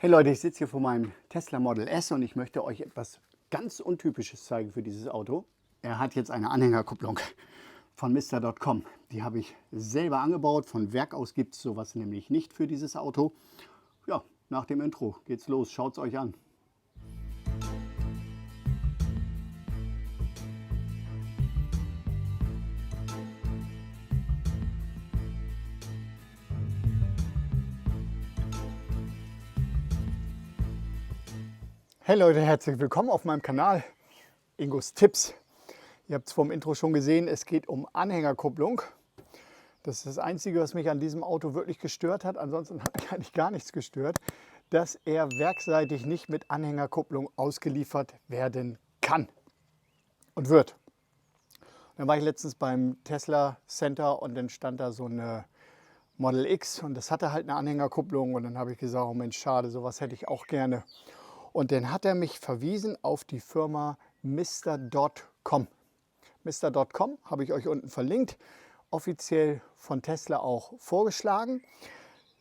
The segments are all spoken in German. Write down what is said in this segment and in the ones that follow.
Hey Leute, ich sitze hier vor meinem Tesla Model S und ich möchte euch etwas ganz Untypisches zeigen für dieses Auto. Er hat jetzt eine Anhängerkupplung von Mister.com. Die habe ich selber angebaut. Von Werk aus gibt es sowas nämlich nicht für dieses Auto. Ja, nach dem Intro geht's los. Schaut es euch an. Hey Leute, herzlich willkommen auf meinem Kanal Ingos Tipps. Ihr habt es vom Intro schon gesehen, es geht um Anhängerkupplung. Das ist das Einzige, was mich an diesem Auto wirklich gestört hat. Ansonsten hat mich eigentlich gar nichts gestört, dass er werkseitig nicht mit Anhängerkupplung ausgeliefert werden kann und wird. Dann war ich letztens beim Tesla Center und dann stand da so eine Model X und das hatte halt eine Anhängerkupplung und dann habe ich gesagt, oh Mensch, schade, sowas hätte ich auch gerne. Und dann hat er mich verwiesen auf die Firma Mister.com. Mister.com habe ich euch unten verlinkt, offiziell von Tesla auch vorgeschlagen.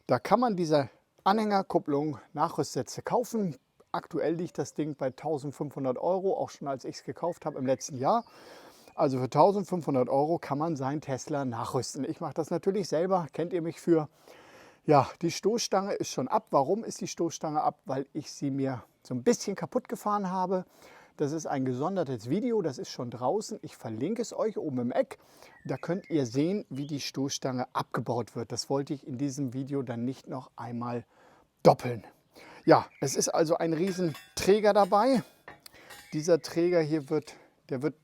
Da kann man diese Anhängerkupplung Nachrüstsätze kaufen. Aktuell liegt das Ding bei 1.500 €, auch schon als ich es gekauft habe im letzten Jahr. Also für 1.500 € kann man seinen Tesla nachrüsten. Ich mache das natürlich selber, kennt ihr mich für. Ja, die Stoßstange ist schon ab. Warum ist die Stoßstange ab? Weil ich sie mir so ein bisschen kaputt gefahren habe. Das ist ein gesondertes Video, das ist schon draußen. Ich verlinke es euch oben im Eck. Da könnt ihr sehen, wie die Stoßstange abgebaut wird. Das wollte ich in diesem Video dann nicht noch einmal doppeln. Ja, es ist also ein riesen Träger dabei. Dieser Träger hier wird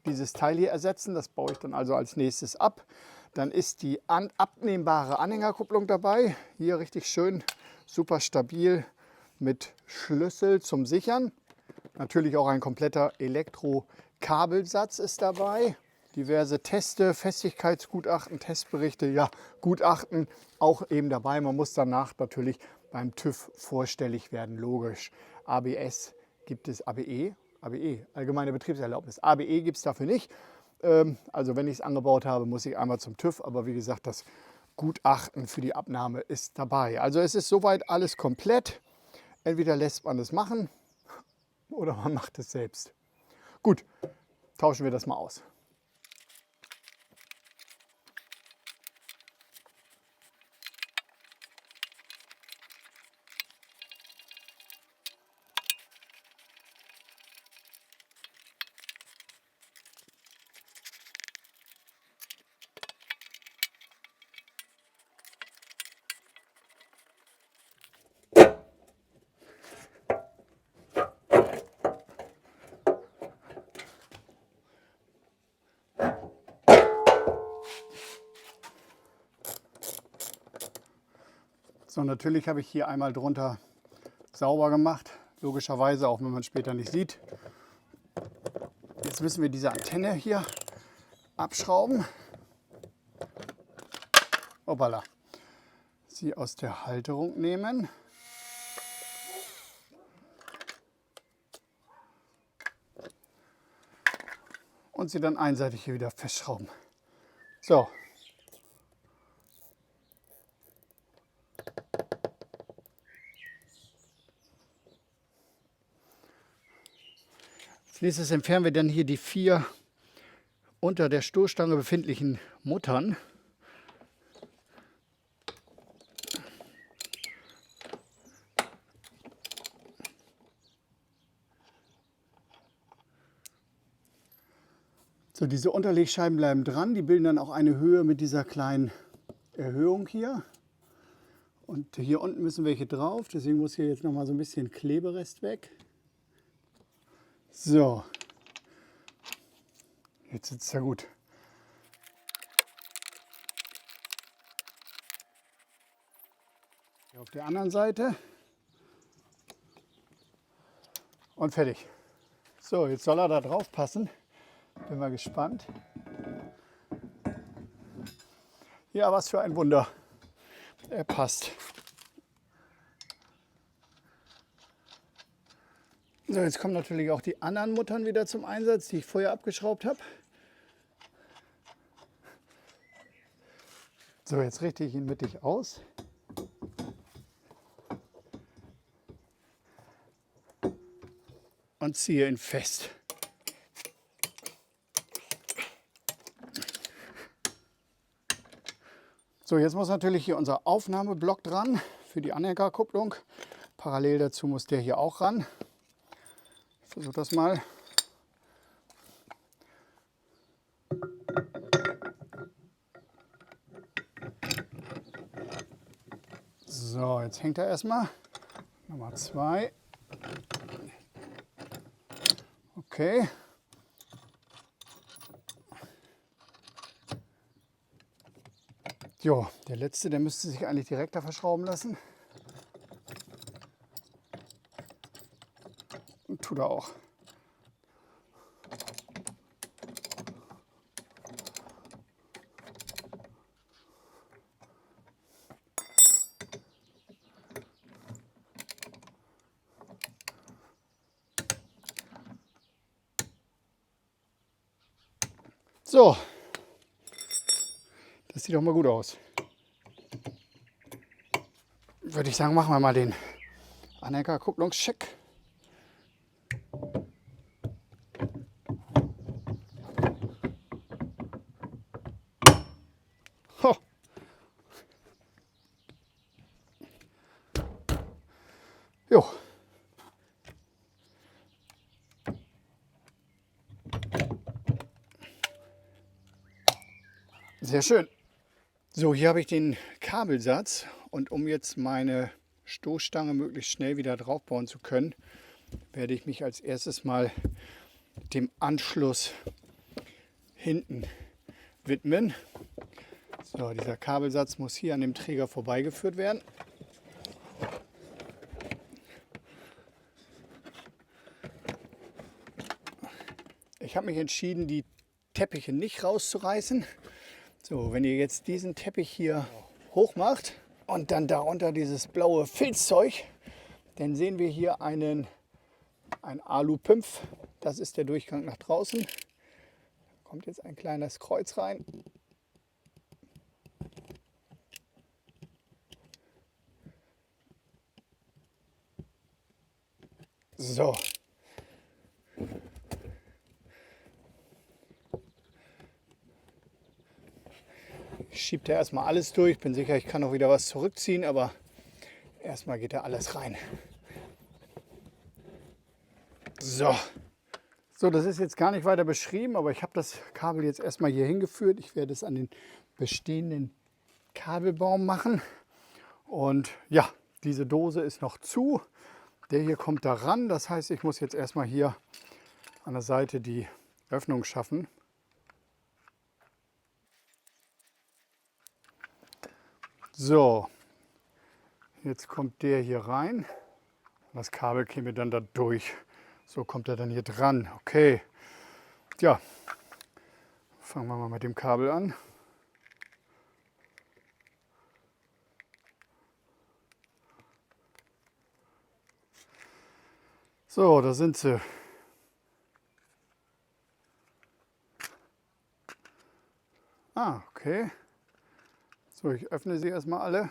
dieses Teil hier ersetzen. Das baue ich dann also als nächstes ab. Dann ist die abnehmbare Anhängerkupplung dabei. Hier richtig schön, super stabil mit Schlüssel zum Sichern. Natürlich auch ein kompletter Elektrokabelsatz ist dabei. Diverse Teste, Festigkeitsgutachten, Testberichte, ja, Gutachten auch eben dabei. Man muss danach natürlich beim TÜV vorstellig werden, logisch. ABS gibt es, ABE, Allgemeine Betriebserlaubnis. ABE gibt es dafür nicht. Also wenn ich es angebaut habe, muss ich einmal zum TÜV. Aber wie gesagt, das Gutachten für die Abnahme ist dabei. Also es ist soweit alles komplett. Entweder lässt man es machen oder man macht es selbst. Gut, tauschen wir das mal aus. So, natürlich habe ich hier einmal drunter sauber gemacht, logischerweise, auch wenn man es später nicht sieht. Jetzt müssen wir diese Antenne hier abschrauben. Hoppala. Sie aus der Halterung nehmen. Und sie dann einseitig hier wieder festschrauben. So. Als nächstes entfernen wir dann hier die 4 unter der Stoßstange befindlichen Muttern. So, diese Unterlegscheiben bleiben dran, die bilden dann auch eine Höhe mit dieser kleinen Erhöhung hier. Und hier unten müssen welche drauf, deswegen muss hier jetzt noch mal so ein bisschen Kleberest weg. So, jetzt sitzt es ja gut. Hier auf der anderen Seite. Und fertig. So, jetzt soll er da drauf passen. Bin mal gespannt. Ja, was für ein Wunder. Er passt. So, jetzt kommen natürlich auch die anderen Muttern wieder zum Einsatz, die ich vorher abgeschraubt habe. So, jetzt richte ich ihn mittig aus. und ziehe ihn fest. So, jetzt muss natürlich hier unser Aufnahmeblock dran für die Anhängerkupplung. Parallel dazu muss der hier auch ran. Ich versuche das mal. So, jetzt hängt er erstmal. Nummer 2. Okay. Jo, der letzte, der müsste sich eigentlich direkter verschrauben lassen. Und tut er auch. So, das sieht doch mal gut aus. Würde ich sagen, machen wir mal den Anhängerkupplungscheck. Ho. Jo. Sehr schön. So, hier habe ich den Kabelsatz und um jetzt meine Stoßstange möglichst schnell wieder draufbauen zu können, werde ich mich als erstes mal dem Anschluss hinten widmen. So, dieser Kabelsatz muss hier an dem Träger vorbeigeführt werden. Ich habe mich entschieden, die Teppiche nicht rauszureißen. So, wenn ihr jetzt diesen Teppich hier hoch macht und dann darunter dieses blaue Filzzeug, dann sehen wir hier ein Alu-Pimpf. Das ist der Durchgang nach draußen. Da kommt jetzt ein kleines Kreuz rein. So. Ich schiebe da erstmal alles durch. Bin sicher, ich kann auch wieder was zurückziehen, aber erstmal geht da alles rein. So. So, das ist jetzt gar nicht weiter beschrieben, aber ich habe das Kabel jetzt erstmal hier hingeführt. Ich werde es an den bestehenden Kabelbaum machen. Und ja, diese Dose ist noch zu. Der hier kommt da ran. Das heißt, ich muss jetzt erstmal hier an der Seite die Öffnung schaffen. So, jetzt kommt der hier rein. Das Kabel käme dann da durch. So kommt er dann hier dran. Okay. Ja, fangen wir mal mit dem Kabel an. So, da sind sie. Ah, okay. So, ich öffne sie erstmal alle.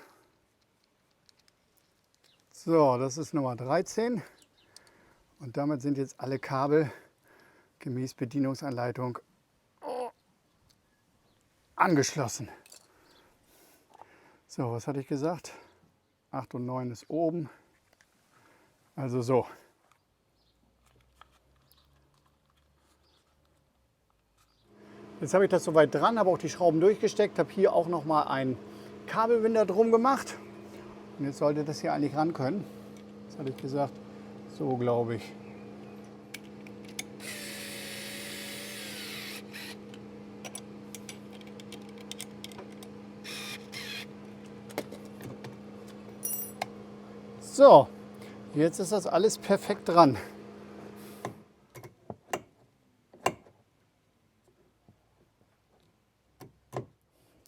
So, das ist Nummer 13. Und damit sind jetzt alle Kabel gemäß Bedienungsanleitung angeschlossen. So, was hatte ich gesagt? 8 und 9 ist oben. Also so. Jetzt habe ich das soweit dran, habe auch die Schrauben durchgesteckt, habe hier auch noch mal einen Kabelbinder drum gemacht. Und jetzt sollte das hier eigentlich ran können. Das hatte ich gesagt, so glaube ich. So, jetzt ist das alles perfekt dran.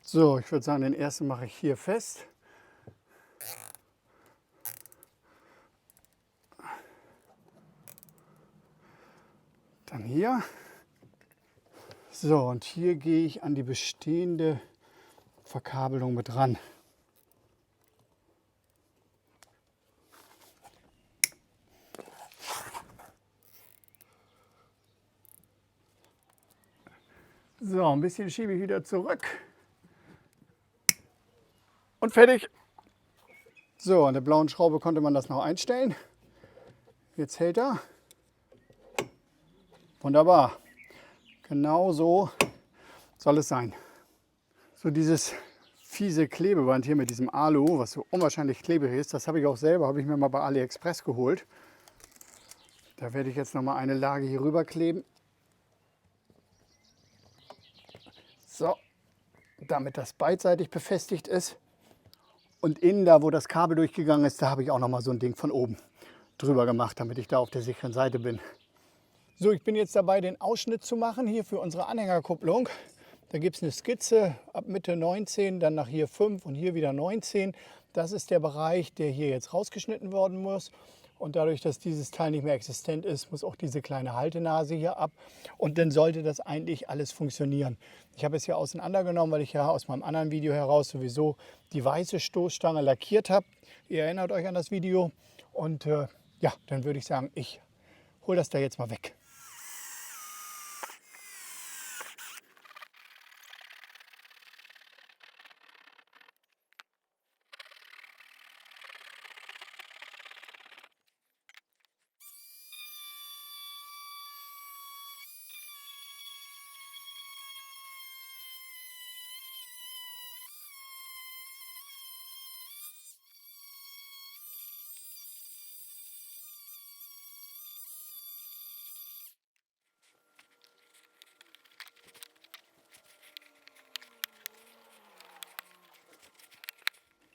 So, ich würde sagen, den ersten mache ich hier fest. Dann hier. So, und hier gehe ich an die bestehende Verkabelung mit ran. So, ein bisschen schiebe ich wieder zurück. Und fertig. So, an der blauen Schraube konnte man das noch einstellen. Jetzt hält er. Wunderbar. Genau so soll es sein. So dieses fiese Klebeband hier mit diesem Alu, was so unwahrscheinlich klebrig ist, das habe ich auch selber, habe ich mir mal bei AliExpress geholt. Da werde ich jetzt noch mal eine Lage hier rüber kleben. So, damit das beidseitig befestigt ist. Und innen da, wo das Kabel durchgegangen ist, da habe ich auch noch mal so ein Ding von oben drüber gemacht, damit ich da auf der sicheren Seite bin. So, ich bin jetzt dabei, den Ausschnitt zu machen hier für unsere Anhängerkupplung. Da gibt es eine Skizze ab Mitte 19, dann nach hier 5 und hier wieder 19. Das ist der Bereich, der hier jetzt rausgeschnitten worden muss. Und dadurch, dass dieses Teil nicht mehr existent ist, muss auch diese kleine Haltenase hier ab. Und dann sollte das eigentlich alles funktionieren. Ich habe es hier auseinandergenommen, weil ich ja aus meinem anderen Video heraus sowieso die weiße Stoßstange lackiert habe. Ihr erinnert euch an das Video. Und ja, dann würde ich sagen, ich hole das da jetzt mal weg.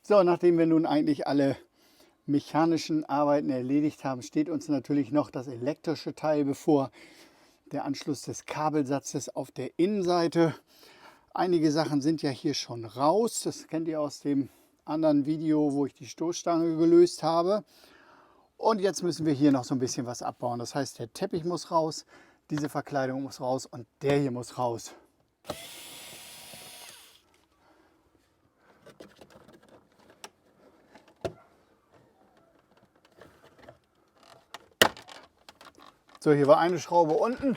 So, nachdem wir nun eigentlich alle mechanischen Arbeiten erledigt haben, steht uns natürlich noch das elektrische Teil bevor. Der Anschluss des Kabelsatzes auf der Innenseite. Einige Sachen sind ja hier schon raus. Das kennt ihr aus dem anderen Video, wo ich die Stoßstange gelöst habe. Und jetzt müssen wir hier noch so ein bisschen was abbauen. Das heißt, der Teppich muss raus, diese Verkleidung muss raus und der hier muss raus. So, hier war eine Schraube unten.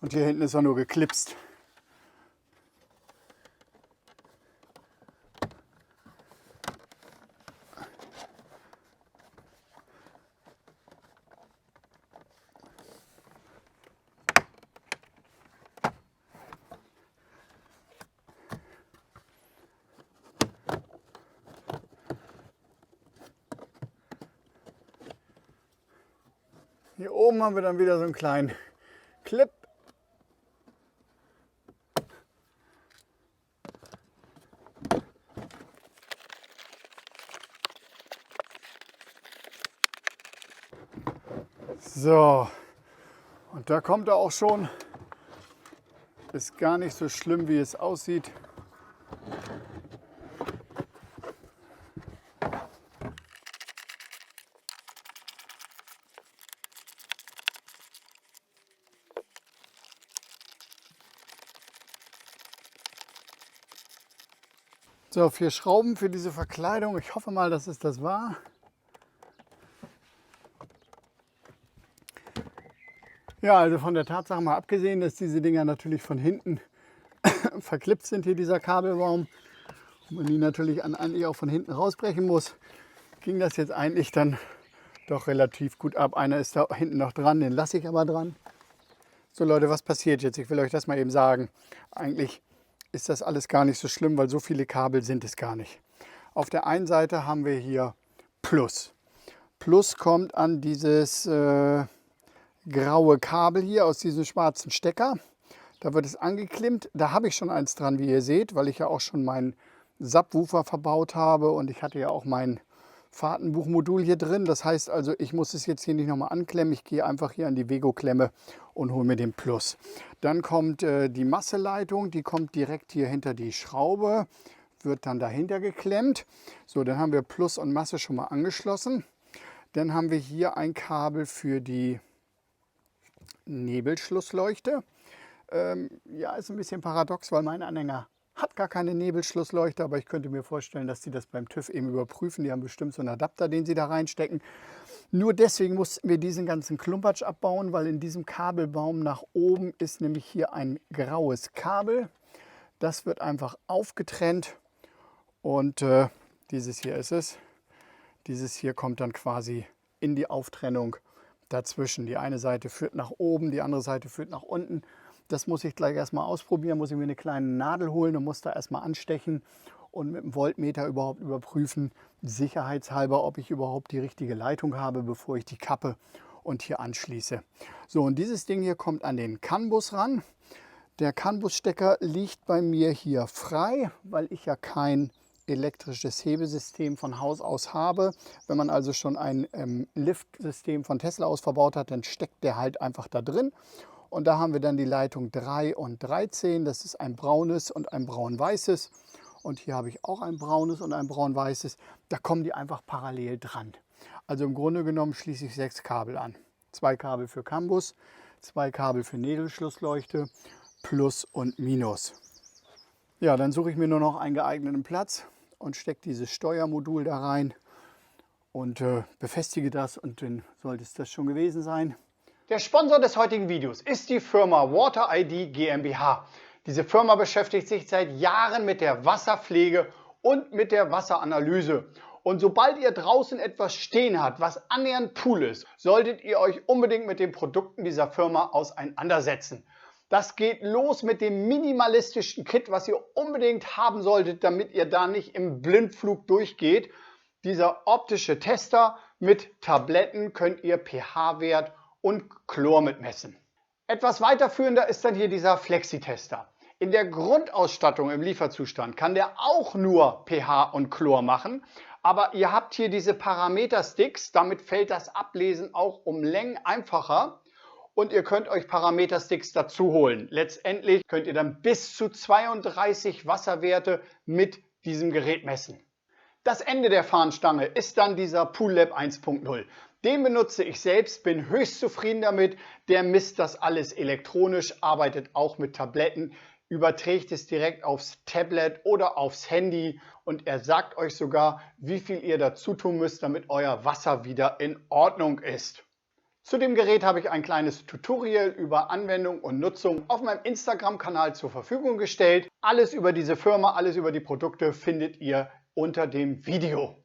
Und hier hinten ist er nur geklipst. Hier oben haben wir dann wieder so einen kleinen Clip. So, und da kommt er auch schon. Ist gar nicht so schlimm, wie es aussieht. So, 4 Schrauben für diese Verkleidung. Ich hoffe mal, dass es das war. Ja, also von der Tatsache mal abgesehen, dass diese Dinger natürlich von hinten verklippt sind, hier dieser Kabelbaum, und man die natürlich eigentlich auch von hinten rausbrechen muss, ging das jetzt eigentlich dann doch relativ gut ab. Einer ist da hinten noch dran, den lasse ich aber dran. So Leute, was passiert jetzt? Ich will euch das mal eben sagen. Eigentlich ist das alles gar nicht so schlimm, weil so viele Kabel sind es gar nicht. Auf der einen Seite haben wir hier Plus. Plus kommt an dieses graue Kabel hier aus diesem schwarzen Stecker. Da wird es angeklemmt. Da habe ich schon eins dran, wie ihr seht, weil ich ja auch schon meinen Subwoofer verbaut habe und ich hatte ja auch mein Fahrtenbuchmodul hier drin. Das heißt also, ich muss es jetzt hier nicht nochmal anklemmen. Ich gehe einfach hier an die Vego-Klemme und hole mir den Plus. Dann kommt die Masseleitung, die kommt direkt hier hinter die Schraube, wird dann dahinter geklemmt. So, dann haben wir Plus und Masse schon mal angeschlossen. Dann haben wir hier ein Kabel für die Nebelschlussleuchte. Ja, ist ein bisschen paradox, weil mein Anhänger hat gar keine Nebelschlussleuchte, aber ich könnte mir vorstellen, dass die das beim TÜV eben überprüfen. Die haben bestimmt so einen Adapter, den sie da reinstecken. Nur deswegen mussten wir diesen ganzen Klumpatsch abbauen, weil in diesem Kabelbaum nach oben ist nämlich hier ein graues Kabel. Das wird einfach aufgetrennt und dieses hier ist es. Dieses hier kommt dann quasi in die Auftrennung dazwischen. Die eine Seite führt nach oben, die andere Seite führt nach unten. Das muss ich gleich erstmal ausprobieren, muss ich mir eine kleine Nadel holen und muss da erstmal anstechen und mit dem Voltmeter überhaupt überprüfen, sicherheitshalber, ob ich überhaupt die richtige Leitung habe, bevor ich die kappe und hier anschließe. So, und dieses Ding hier kommt an den CAN-Bus ran. Der CAN-Bus-Stecker liegt bei mir hier frei, weil ich ja kein elektrisches Hebesystem von Haus aus habe. Wenn man also schon ein Liftsystem von Tesla aus verbaut hat, dann steckt der halt einfach da drin. Und da haben wir dann die Leitung 3 und 13. Das ist ein braunes und ein braun-weißes. Und hier habe ich auch ein braunes und ein braun-weißes. Da kommen die einfach parallel dran. Also im Grunde genommen schließe ich 6 Kabel an. 2 Kabel für CAN-Bus, 2 Kabel für Nebelschlussleuchte, Plus und Minus. Ja, dann suche ich mir nur noch einen geeigneten Platz und stecke dieses Steuermodul da rein und befestige das, und dann sollte es das schon gewesen sein. Der Sponsor des heutigen Videos ist die Firma WaterID GmbH. Diese Firma beschäftigt sich seit Jahren mit der Wasserpflege und mit der Wasseranalyse. Und sobald ihr draußen etwas stehen habt, was annähernd Pool ist, solltet ihr euch unbedingt mit den Produkten dieser Firma auseinandersetzen. Das geht los mit dem minimalistischen Kit, was ihr unbedingt haben solltet, damit ihr da nicht im Blindflug durchgeht. Dieser optische Tester mit Tabletten könnt ihr pH-Wert und Chlor mitmessen. Etwas weiterführender ist dann hier dieser Flexi-Tester. In der Grundausstattung im Lieferzustand kann der auch nur pH und Chlor machen, aber ihr habt hier diese Parameter-Sticks, damit fällt das Ablesen auch um Längen einfacher und ihr könnt euch Parameter-Sticks dazu holen. Letztendlich könnt ihr dann bis zu 32 Wasserwerte mit diesem Gerät messen. Das Ende der Fahnenstange ist dann dieser PoolLab 1.0. Den benutze ich selbst, bin höchst zufrieden damit. Der misst das alles elektronisch, arbeitet auch mit Tabletten, überträgt es direkt aufs Tablet oder aufs Handy und er sagt euch sogar, wie viel ihr dazu tun müsst, damit euer Wasser wieder in Ordnung ist. Zu dem Gerät habe ich ein kleines Tutorial über Anwendung und Nutzung auf meinem Instagram-Kanal zur Verfügung gestellt. Alles über diese Firma, alles über die Produkte findet ihr unter dem Video.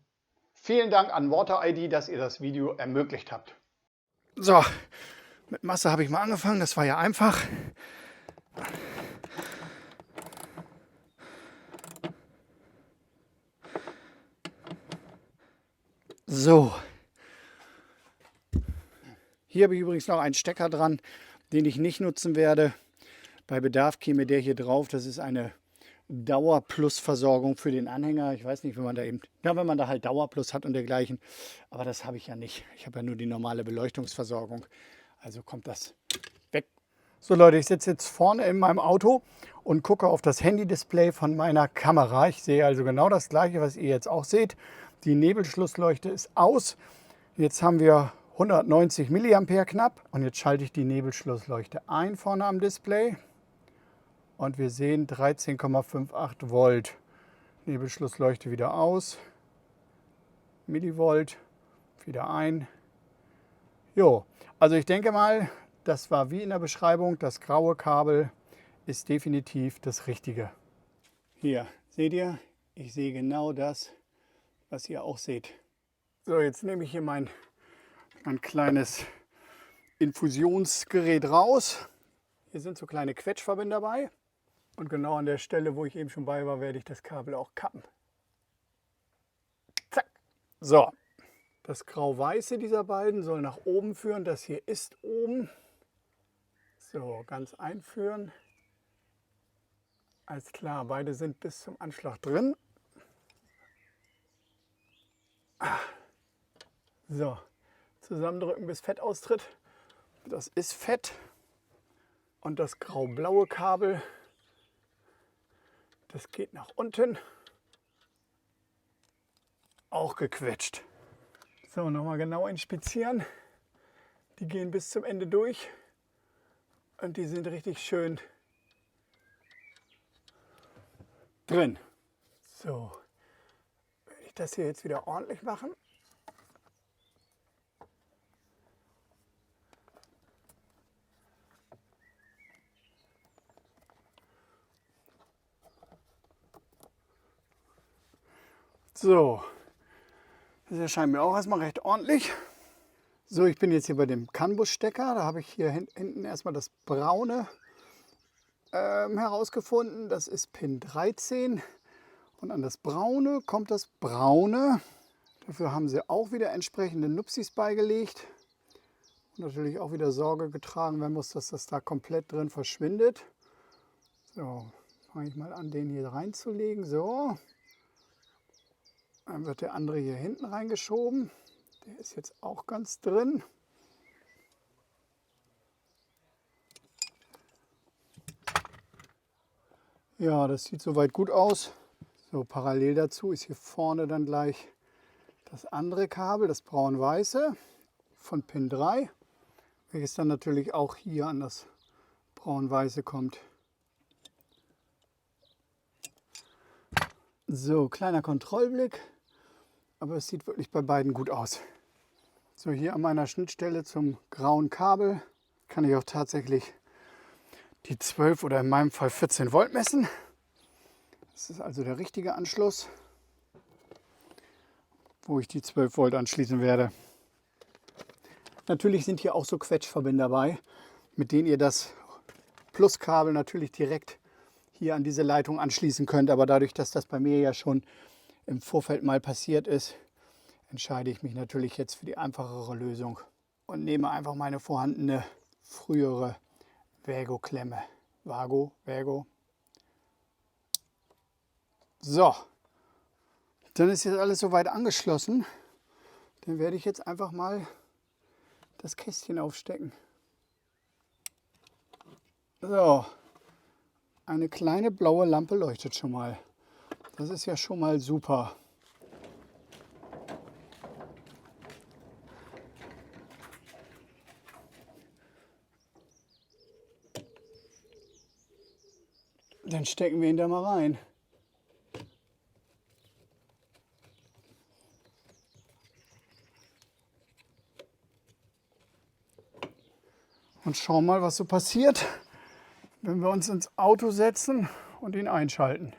Vielen Dank an WaterID, dass ihr das Video ermöglicht habt. So, mit Masse habe ich mal angefangen, das war ja einfach. So. Hier habe ich übrigens noch einen Stecker dran, den ich nicht nutzen werde. Bei Bedarf käme der hier drauf. Das ist eine Dauerplus-Versorgung für den Anhänger. Ich weiß nicht, wenn man da eben, ja, wenn man da halt Dauerplus hat und dergleichen. Aber das habe ich ja nicht. Ich habe ja nur die normale Beleuchtungsversorgung. Also kommt das weg. So Leute, ich sitze jetzt vorne in meinem Auto und gucke auf das Handy-Display von meiner Kamera. Ich sehe also genau das Gleiche, was ihr jetzt auch seht. Die Nebelschlussleuchte ist aus. Jetzt haben wir 190 mA knapp. Und jetzt schalte ich die Nebelschlussleuchte ein vorne am Display. Und wir sehen 13,58 Volt. Nebelschlussleuchte wieder aus. Millivolt wieder ein. Jo, also ich denke mal, das war wie in der Beschreibung. Das graue Kabel ist definitiv das Richtige. Hier, seht ihr? Ich sehe genau das, was ihr auch seht. So, jetzt nehme ich hier mein kleines Infusionsgerät raus. Hier sind so kleine Quetschverbinder bei. Und genau an der Stelle, wo ich eben schon bei war, werde ich das Kabel auch kappen. Zack. So, das Grau-Weiße dieser beiden soll nach oben führen. Das hier ist oben. So, ganz einführen. Alles klar, beide sind bis zum Anschlag drin. So, zusammendrücken, bis Fett austritt. Das ist Fett. Und das grau-blaue Kabel, das geht nach unten. Auch gequetscht. So, nochmal genau inspizieren. Die gehen bis zum Ende durch. Und die sind richtig schön drin. So, werde ich das hier jetzt wieder ordentlich machen. So, das erscheint mir auch erstmal recht ordentlich. So, ich bin jetzt hier bei dem CAN-Bus-Stecker. Da habe ich hier hinten erstmal das braune herausgefunden. Das ist Pin 13. Und an das braune kommt das braune. Dafür haben sie auch wieder entsprechende Nupsis beigelegt. Und natürlich auch wieder Sorge getragen werden muss, dass das da komplett drin verschwindet. So, fange ich mal an, den hier reinzulegen. So. Dann wird der andere hier hinten reingeschoben. Der ist jetzt auch ganz drin. Ja, das sieht soweit gut aus. So, parallel dazu ist hier vorne dann gleich das andere Kabel, das braun-weiße von Pin 3, welches dann natürlich auch hier an das braun-weiße kommt. So, kleiner Kontrollblick. Aber es sieht wirklich bei beiden gut aus. So, hier an meiner Schnittstelle zum grauen Kabel kann ich auch tatsächlich die 12 oder in meinem Fall 14 Volt messen. Das ist also der richtige Anschluss, wo ich die 12 Volt anschließen werde. Natürlich sind hier auch so Quetschverbinder dabei, mit denen ihr das Pluskabel natürlich direkt hier an diese Leitung anschließen könnt. Aber dadurch, dass das bei mir ja schon im Vorfeld mal passiert ist, entscheide ich mich natürlich jetzt für die einfachere Lösung und nehme einfach meine vorhandene frühere Vago-Klemme. Vago. So, dann ist jetzt alles soweit angeschlossen. Dann werde ich jetzt einfach mal das Kästchen aufstecken. So, eine kleine blaue Lampe leuchtet schon mal. Das ist ja schon mal super. Dann stecken wir ihn da mal rein. Und schauen mal, was so passiert, wenn wir uns ins Auto setzen und ihn einschalten.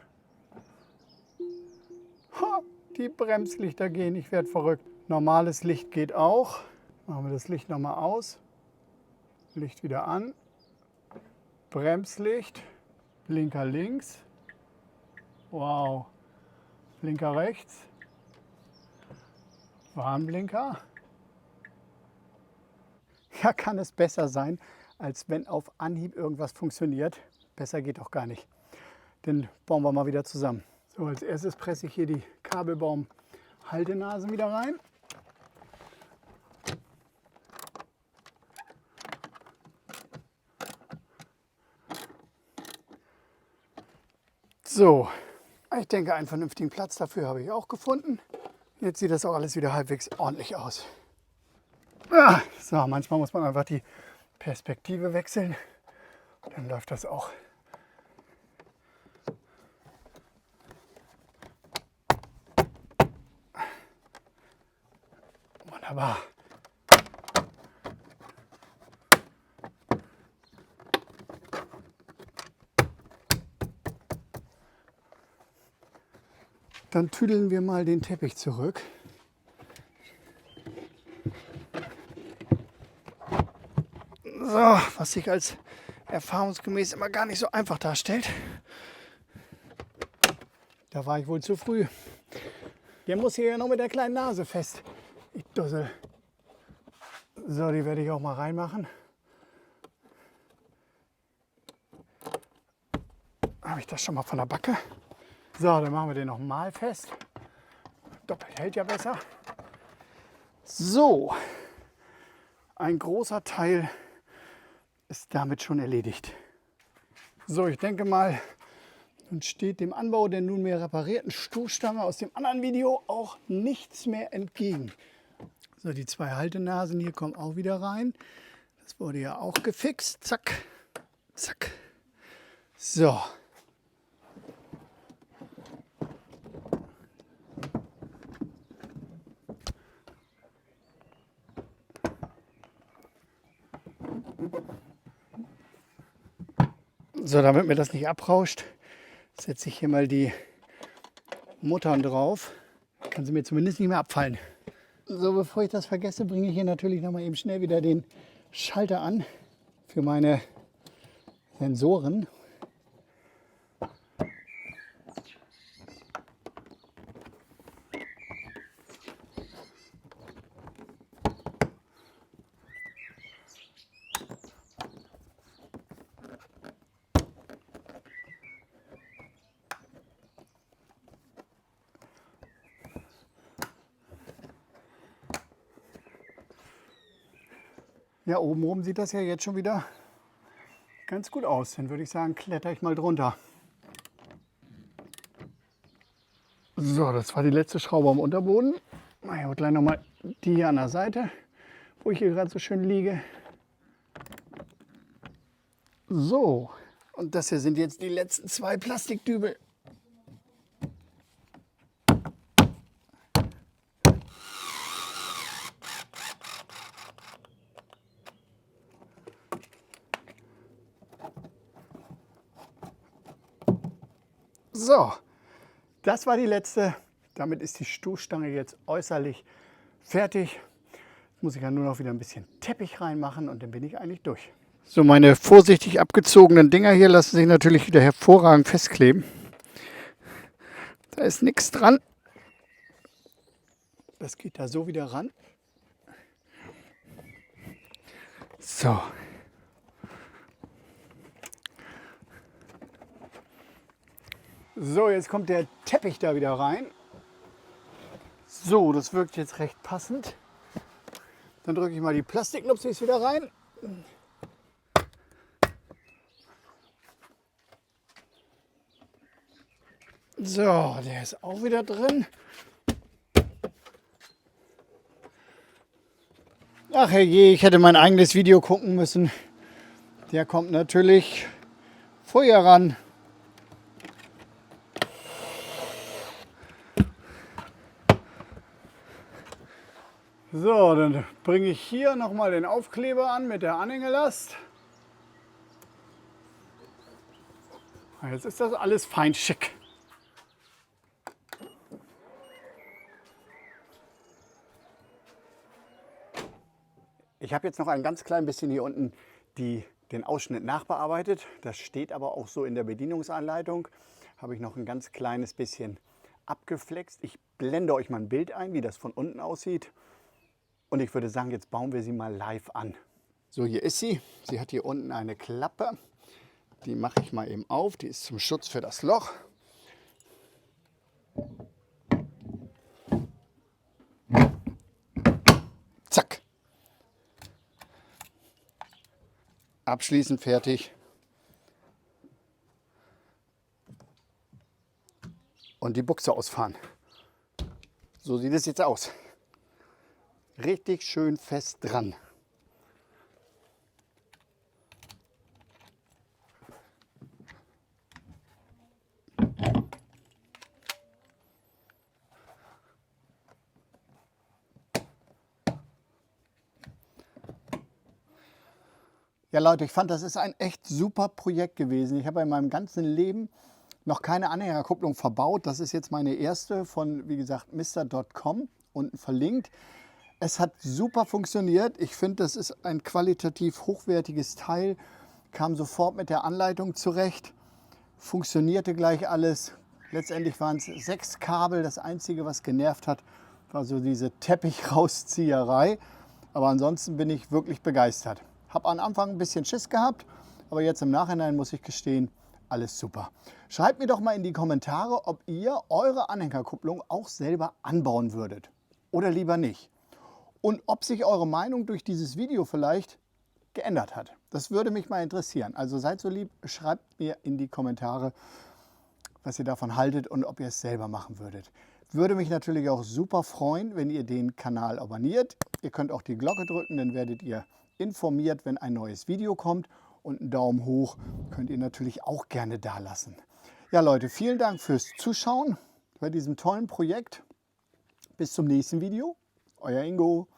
Ha, die Bremslichter gehen, ich werde verrückt. Normales Licht geht auch. Machen wir das Licht nochmal aus. Licht wieder an. Bremslicht. Blinker links. Wow. Blinker rechts. Warnblinker. Ja, kann es besser sein, als wenn auf Anhieb irgendwas funktioniert. Besser geht doch gar nicht. Den bauen wir mal wieder zusammen. So, als erstes presse ich hier die Kabelbaum-Haltenasen wieder rein. So, ich denke, einen vernünftigen Platz dafür habe ich auch gefunden. Jetzt sieht das auch alles wieder halbwegs ordentlich aus. So, manchmal muss man einfach die Perspektive wechseln. Dann läuft das auch. Wunderbar. Dann tüdeln wir mal den Teppich zurück. So, was sich als erfahrungsgemäß immer gar nicht so einfach darstellt. Da war ich wohl zu früh. Der muss hier ja noch mit der kleinen Nase fest. Ich Dussel. So, die werde ich auch mal reinmachen. Habe ich das schon mal von der Backe? So, dann machen wir den noch mal fest. Doppelt hält ja besser. So, ein großer Teil ist damit schon erledigt. So, ich denke mal, nun steht dem Anbau der nunmehr reparierten Stoßstange aus dem anderen Video auch nichts mehr entgegen. So, die zwei Haltenasen hier kommen auch wieder rein. Das wurde ja auch gefixt. Zack, zack. So. So, damit mir das nicht abrauscht, setze ich hier mal die Muttern drauf. Kann sie mir zumindest nicht mehr abfallen. So, bevor ich das vergesse, bringe ich hier natürlich noch mal eben schnell wieder den Schalter an für meine Sensoren. Ja, oben sieht das ja jetzt schon wieder ganz gut aus. Dann würde ich sagen, kletter ich mal drunter. So, das war die letzte Schraube am Unterboden. Mache ich aber gleich nochmal die hier an der Seite, wo ich hier gerade so schön liege. So, und das hier sind jetzt die letzten 2 Plastikdübel. So, das war die letzte. Damit ist die Stoßstange jetzt äußerlich fertig. Jetzt muss ich ja nur noch wieder ein bisschen Teppich reinmachen und dann bin ich eigentlich durch. So, meine vorsichtig abgezogenen Dinger hier lassen sich natürlich wieder hervorragend festkleben. Da ist nichts dran. Das geht da so wieder ran. So. So, jetzt kommt der Teppich da wieder rein. So, das wirkt jetzt recht passend. Dann drücke ich mal die Plastiknupsis wieder rein. So, der ist auch wieder drin. Ach herrje, ich hätte mein eigenes Video gucken müssen. Der kommt natürlich vorher ran. So, dann bringe ich hier nochmal den Aufkleber an mit der Anhängelast. Jetzt ist das alles fein schick. Ich habe jetzt noch ein ganz klein bisschen hier unten den Ausschnitt nachbearbeitet. Das steht aber auch so in der Bedienungsanleitung. Habe ich noch ein ganz kleines bisschen abgeflext. Ich blende euch mal ein Bild ein, wie das von unten aussieht. Und ich würde sagen, jetzt bauen wir sie mal live an. So, hier ist sie. Sie hat hier unten eine Klappe. Die mache ich mal eben auf. Die ist zum Schutz für das Loch. Zack. Abschließend fertig. Und die Buchse ausfahren. So sieht es jetzt aus. Richtig schön fest dran. Ja Leute, ich fand, das ist ein echt super Projekt gewesen. Ich habe in meinem ganzen Leben noch keine Anhängerkupplung verbaut. Das ist jetzt meine erste von, wie gesagt, Mister.com, unten verlinkt. Es hat super funktioniert. Ich finde, das ist ein qualitativ hochwertiges Teil. Kam sofort mit der Anleitung zurecht. Funktionierte gleich alles. Letztendlich waren es 6 Kabel. Das Einzige, was genervt hat, war so diese Teppichrauszieherei. Aber ansonsten bin ich wirklich begeistert. Habe am Anfang ein bisschen Schiss gehabt, aber jetzt im Nachhinein muss ich gestehen, alles super. Schreibt mir doch mal in die Kommentare, ob ihr eure Anhängerkupplung auch selber anbauen würdet oder lieber nicht. Und ob sich eure Meinung durch dieses Video vielleicht geändert hat. Das würde mich mal interessieren. Also seid so lieb, schreibt mir in die Kommentare, was ihr davon haltet und ob ihr es selber machen würdet. Würde mich natürlich auch super freuen, wenn ihr den Kanal abonniert. Ihr könnt auch die Glocke drücken, dann werdet ihr informiert, wenn ein neues Video kommt. Und einen Daumen hoch könnt ihr natürlich auch gerne da lassen. Ja Leute, vielen Dank fürs Zuschauen bei diesem tollen Projekt. Bis zum nächsten Video. Euer Ingo.